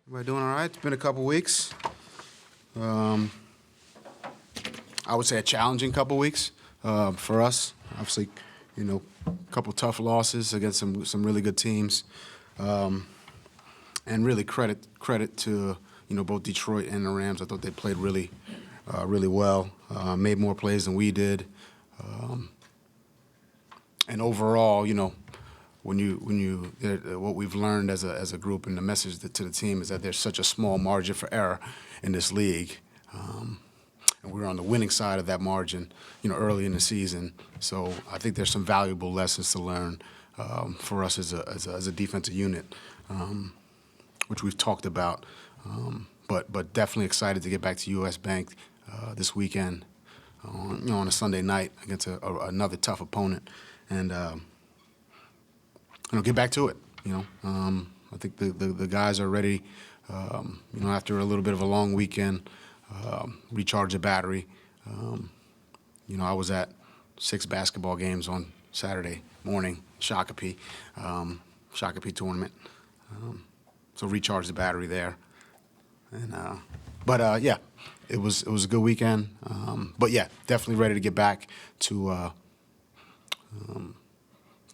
Everybody doing all right? It's been a couple weeks. I would say a challenging couple weeks for us. Obviously, a couple tough losses against some really good teams, and really credit to both Detroit and the Rams. I thought they played really well, made more plays than we did, and overall, what we've learned as a group and the message to the team is that there's such a small margin for error in this league, and we were on the winning side of that margin, early in the season. So I think there's some valuable lessons to learn for us as a defensive unit, which we've talked about. But definitely excited to get back to U.S. Bank this weekend, on a Sunday night against another tough opponent, and get back to it. I think the guys are ready. After a little bit of a long weekend, recharge the battery. I was at 6 basketball games on Saturday morning, Shakopee tournament. So recharge the battery there. And yeah, it was a good weekend. But yeah, definitely ready to get back to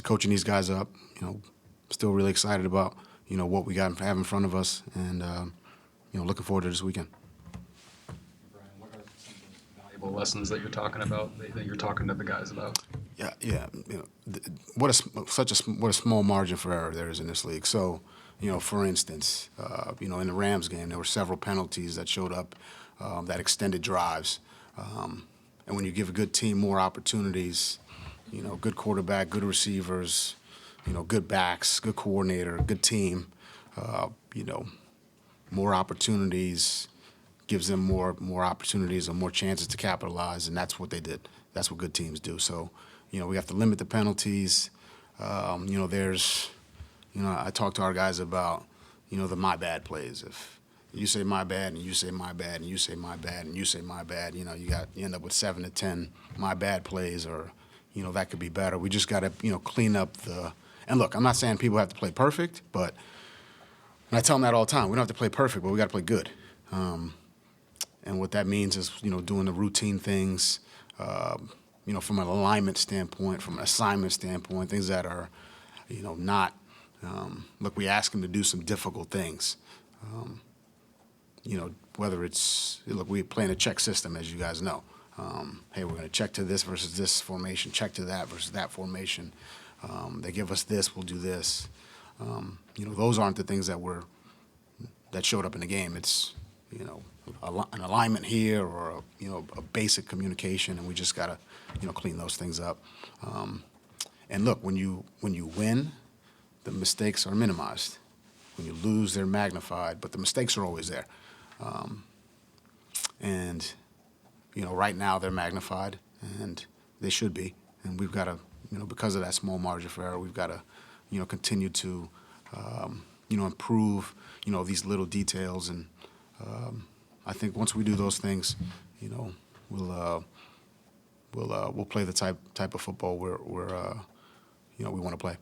coaching these guys up. Still really excited about what we have in front of us, and looking forward to this weekend. Brian, what are some of the valuable lessons that you're talking about, that you're talking to the guys about? Yeah. What a small margin for error there is in this league. So, for instance, in the Rams game, there were several penalties that showed up that extended drives, and when you give a good team more opportunities, good quarterback, good receivers, good backs, good coordinator, good team, more opportunities gives them more opportunities or more chances to capitalize, and that's what they did. That's what good teams do. So, we have to limit the penalties. I talk to our guys about, the my bad plays. If you say my bad and you say my bad and you say my bad and you say my bad, you end up with 7 to 10 my bad plays, or that could be better. We just got to, clean up the. And look, I'm not saying people have to play perfect, but and I tell them that all the time. We don't have to play perfect, but we got to play good. And what that means is, doing the routine things, from an alignment standpoint, from an assignment standpoint, things that are, not. Look, we ask them to do some difficult things. Whether it's, look, we play in a check system, as you guys know. Hey, we're going to check to this versus this formation, check to that versus that formation. They give us this, we'll do this. Those aren't the things that showed up in the game. It's, an alignment here, or a basic communication, and we just gotta, clean those things up. And look, when you win, the mistakes are minimized. When you lose, they're magnified, but the mistakes are always there. And right now they're magnified, and they should be. And we've got to, because of that small margin for error, we've got to, continue to, improve, these little details. And I think once we do those things, we'll play the type of football we want to play.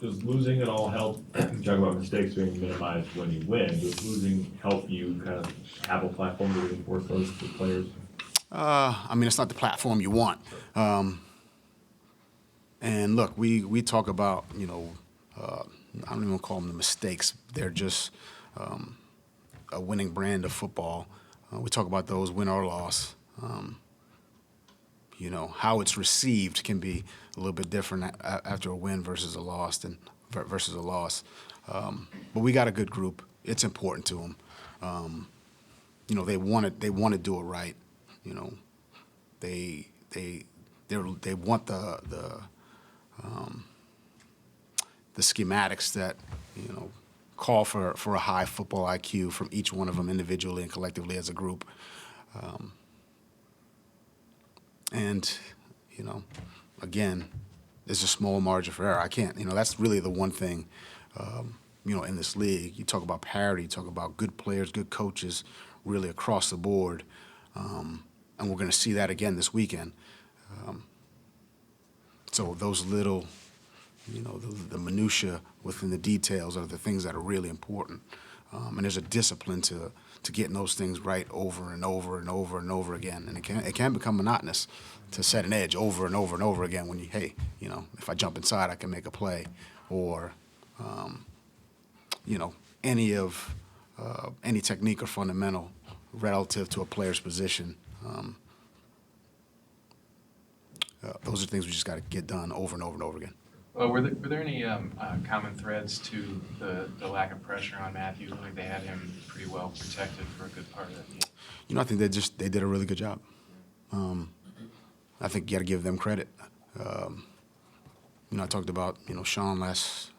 Does losing at all help? You talk about mistakes being minimized when you win. Does losing help you kind of have a platform to reinforce those to players? It's not the platform you want. And look, we talk about, I don't even call them the mistakes. They're just a winning brand of football. We talk about those, win or loss. How it's received can be a little bit different after a win versus a loss. But we got a good group. It's important to them. They want to do it right. They want the schematics that call for a high football IQ from each one of them individually and collectively as a group. And again, there's a small margin for error. I can't, that's really the one thing, in this league. You talk about parity, you talk about good players, good coaches, really across the board. And we're going to see that again this weekend. So those little, the minutia within the details are the things that are really important. and there's a discipline to getting those things right over and over and over and over again. And it can become monotonous to set an edge over and over and over again when hey, if I jump inside, I can make a play, or any technique or fundamental relative to a player's position. Those are things we just got to get done over and over and over again. Well, were there any common threads to the lack of pressure on Matthew? Like they had him pretty well protected for a good part of that game. I think they did a really good job. I think you got to give them credit. I talked about Sean last.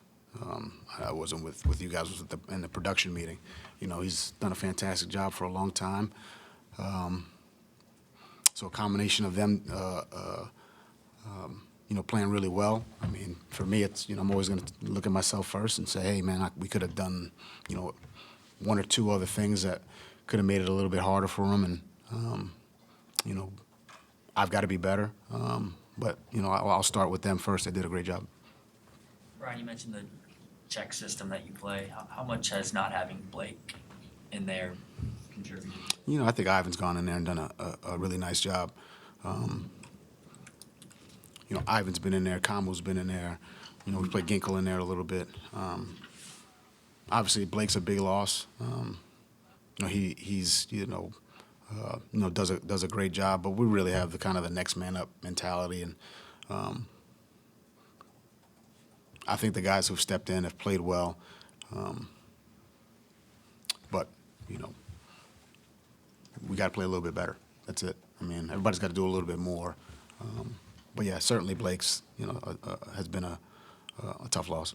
I wasn't with you guys. I was in the production meeting. He's done a fantastic job for a long time. So a combination of them. Playing really well. I mean, for me, it's, I'm always going to look at myself first and say, hey, man, we could have done, one or two other things that could have made it a little bit harder for them. And, I've got to be better. But, I'll start with them first. They did a great job. Brian, you mentioned the check system that you play. How much has not having Blake in there contributed? I think Ivan's gone in there and done a really nice job. Ivan's been in there, Kamu's been in there. We played Ginkle in there a little bit. Obviously, Blake's a big loss. He's does a great job, but we really have the kind of the next man up mentality, and I think the guys who've stepped in have played well. But we got to play a little bit better. That's it. I mean, everybody's got to do a little bit more. But yeah, certainly Blake's, has been a tough loss.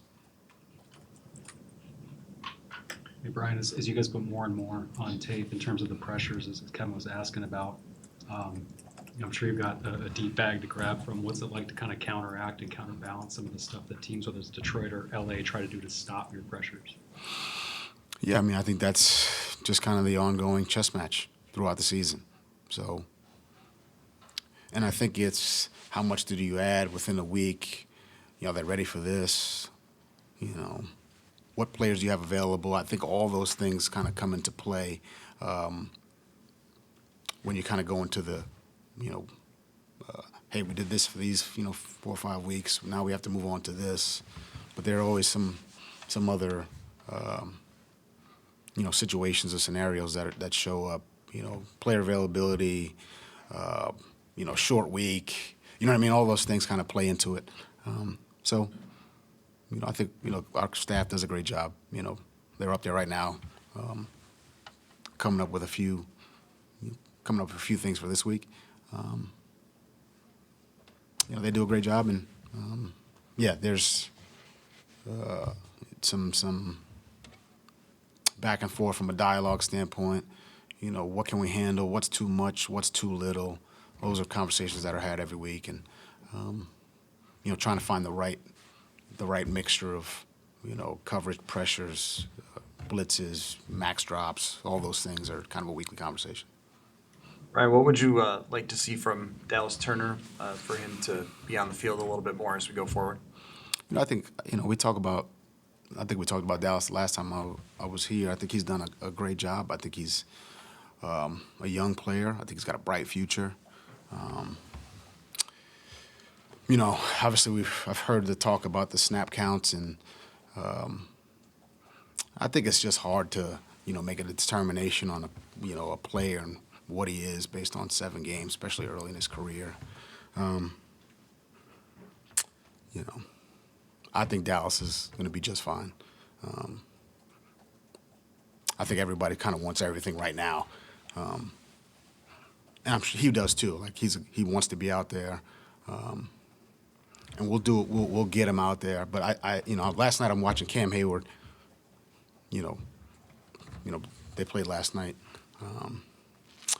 Hey, Brian, as you guys put more and more on tape in terms of the pressures, as Kevin was asking about, I'm sure you've got a deep bag to grab from. What's it like to kind of counteract and counterbalance some of the stuff that teams, whether it's Detroit or LA, try to do to stop your pressures? Yeah, I mean, I think that's just kind of the ongoing chess match throughout the season. So, and I think it's how much do you add within a week? They're ready for this. What players do you have available? I think all those things kind of come into play when you kind of go into the, hey, we did this for these, 4 or 5 weeks. Now we have to move on to this. But there are always some other, situations or scenarios that show up. Player availability, short week. You know what I mean? All those things kind of play into it. So, I think, our staff does a great job. They're up there right now, coming up with a few things for this week. They do a great job, and there's some back and forth from a dialogue standpoint. What can we handle? What's too much? What's too little? Those are conversations that are had every week, and trying to find the right mixture of coverage, pressures, blitzes, max drops. All those things are kind of a weekly conversation. Ryan, what would you like to see from Dallas Turner for him to be on the field a little bit more as we go forward? I think we talked about Dallas the last time I was here. I think he's done a great job. I think he's a young player. I think he's got a bright future. Obviously I've heard the talk about the snap counts, and I think it's just hard to make a determination on a player and what he is based on 7 games, especially early in his career. I think Dallas is going to be just fine. I think everybody kind of wants everything right now, and I'm sure he does too. Like he wants to be out there, and we'll do it. We'll get him out there. But I last night I'm watching Cam Hayward. They played last night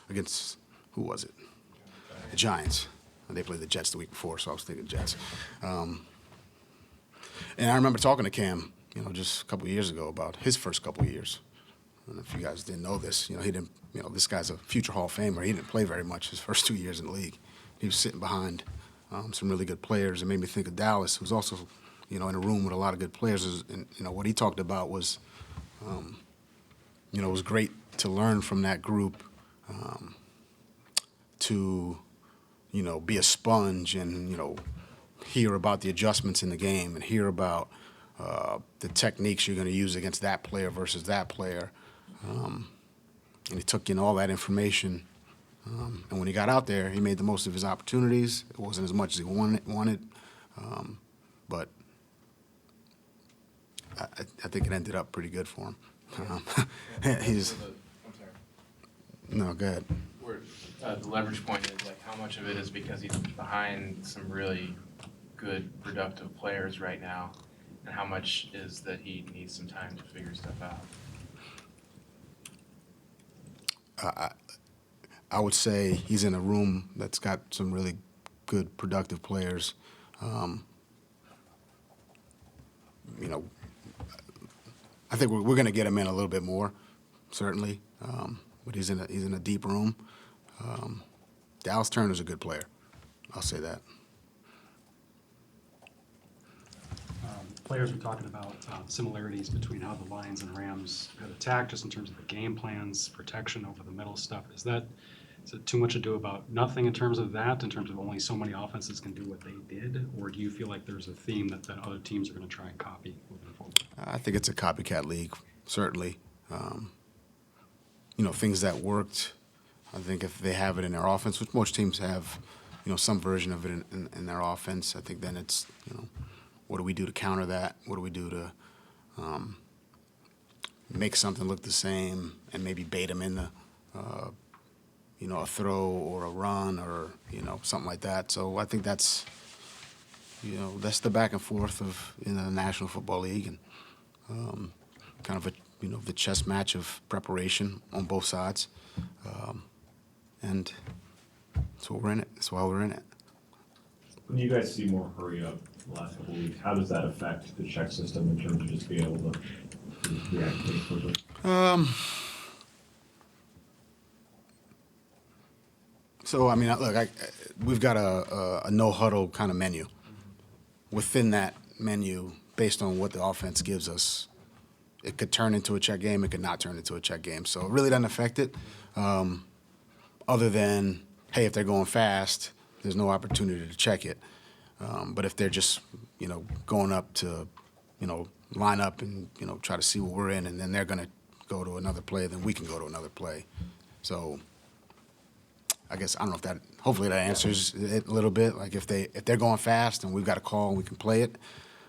against, who was it? The Giants. They played the Jets the week before, so I was thinking Jets. And I remember talking to Cam, just a couple of years ago about his first couple of years. And if you guys didn't know this, he didn't. This guy's a future Hall of Famer. He didn't play very much his first 2 years in the league. He was sitting behind some really good players. It made me think of Dallas, who's also, in a room with a lot of good players. And what he talked about was it was great to learn from that group, to, be a sponge and, hear about the adjustments in the game and hear about the techniques you're going to use against that player versus that player. And he took in all that information. And when he got out there, he made the most of his opportunities. It wasn't as much as he wanted, but I think it ended up pretty good for him. He's I'm sorry. no, go ahead. Where the leverage point is, like, how much of it is because he's behind some really good, productive players right now, and how much is that he needs some time to figure stuff out? I would say he's in a room that's got some really good, productive players. I think we're going to get him in a little bit more, certainly. But he's in a deep room. Dallas Turner's a good player. I'll say that. Players were talking about similarities between how the Lions and Rams had attacked, just in terms of the game plans, protection over the middle stuff. Is it too much ado about nothing in terms of that, in terms of only so many offenses can do what they did? Or do you feel like there's a theme that other teams are going to try and copy moving forward? I think it's a copycat league, certainly. Things that worked, I think if they have it in their offense, which most teams have, some version of it in their offense, I think then it's, what do we do to counter that? What do we do to make something look the same and maybe bait them in the, a throw or a run or, something like that. So I think that's the back and forth of in the National Football League, and kind of the chess match of preparation on both sides. And that's why we're in it. That's why we're in it. When you guys see more hurry up the last couple of weeks, how does that affect the check system in terms of just being able to react pretty quickly? So, look, we've got a no-huddle kind of menu. Within that menu, based on what the offense gives us, it could turn into a check game, it could not turn into a check game. So it really doesn't affect it, other than, hey, if they're going fast, there's no opportunity to check it. But if they're just, going up to, line up and, try to see what we're in, and then they're going to go to another play, then we can go to another play. So I guess, I don't know if that, hopefully that answers it a little bit. Like if they're going fast and we've got a call and we can play it,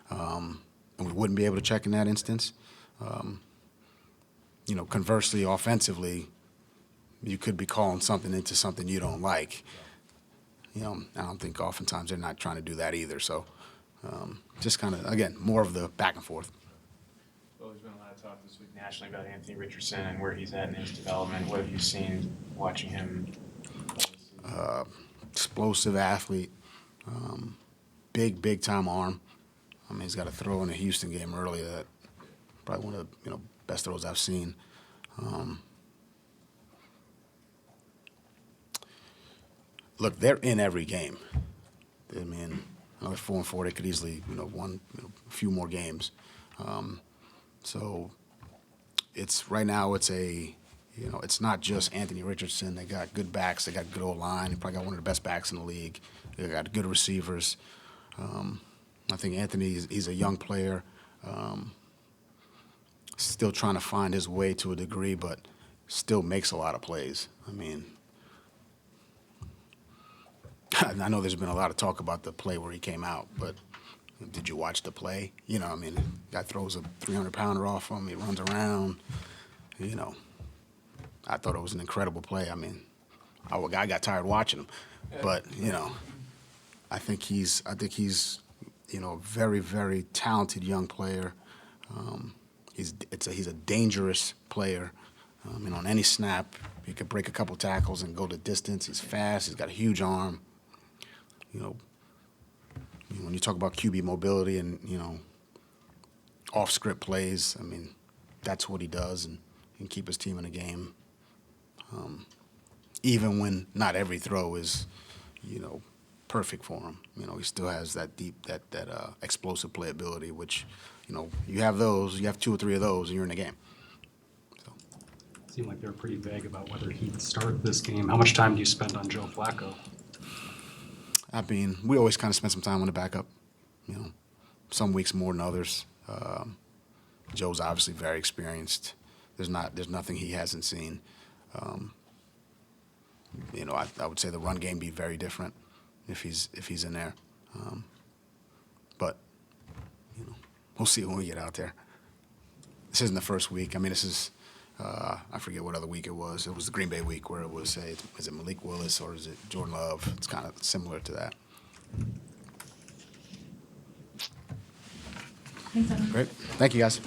and we wouldn't be able to check in that instance. Conversely, offensively, you could be calling something into something you don't like. I don't think oftentimes they're not trying to do that either. So just kind of, again, more of the back and forth. Well, there's been a lot of talk this week nationally about Anthony Richardson and where he's at in his development. What have you seen watching him? Explosive athlete, big time arm. He's got a throw in the Houston game earlier that probably one of the best throws I've seen. Look, they're in every game. Another 4-4, they could easily won a few more games. So it's right now it's a. It's not just Anthony Richardson. They got good backs. They got good old line. They probably got one of the best backs in the league. They got good receivers. I think Anthony, he's a young player, still trying to find his way to a degree, but still makes a lot of plays. I know there's been a lot of talk about the play where he came out, but did you watch the play? Guy throws a 300-pounder off him. He runs around. I thought it was an incredible play. I got tired watching him, but I think he's a very, very talented young player. He's a dangerous player. On any snap, he could break a couple tackles and go the distance. He's fast. He's got a huge arm. When you talk about QB mobility and off-script plays, that's what he does, and he can keep his team in a game. Even when not every throw is, perfect for him. He still has that explosive playability, which, you have those, you have 2 or 3 of those, and you're in the game. So. seemed like they were pretty vague about whether he'd start this game. How much time do you spend on Joe Flacco? I mean, we always kind of spend some time on the backup. You know, some weeks more than others. Joe's obviously very experienced. There's nothing he hasn't seen. You know, I would say the run game be very different if he's in there. But you know, we'll see when we get out there. This isn't the first week. I mean, this is I forget what other week it was. It was the Green Bay week where it was, say, is it Malik Willis or is it Jordan Love? It's kind of similar to that. Thanks, Evan. Great. Thank you, guys.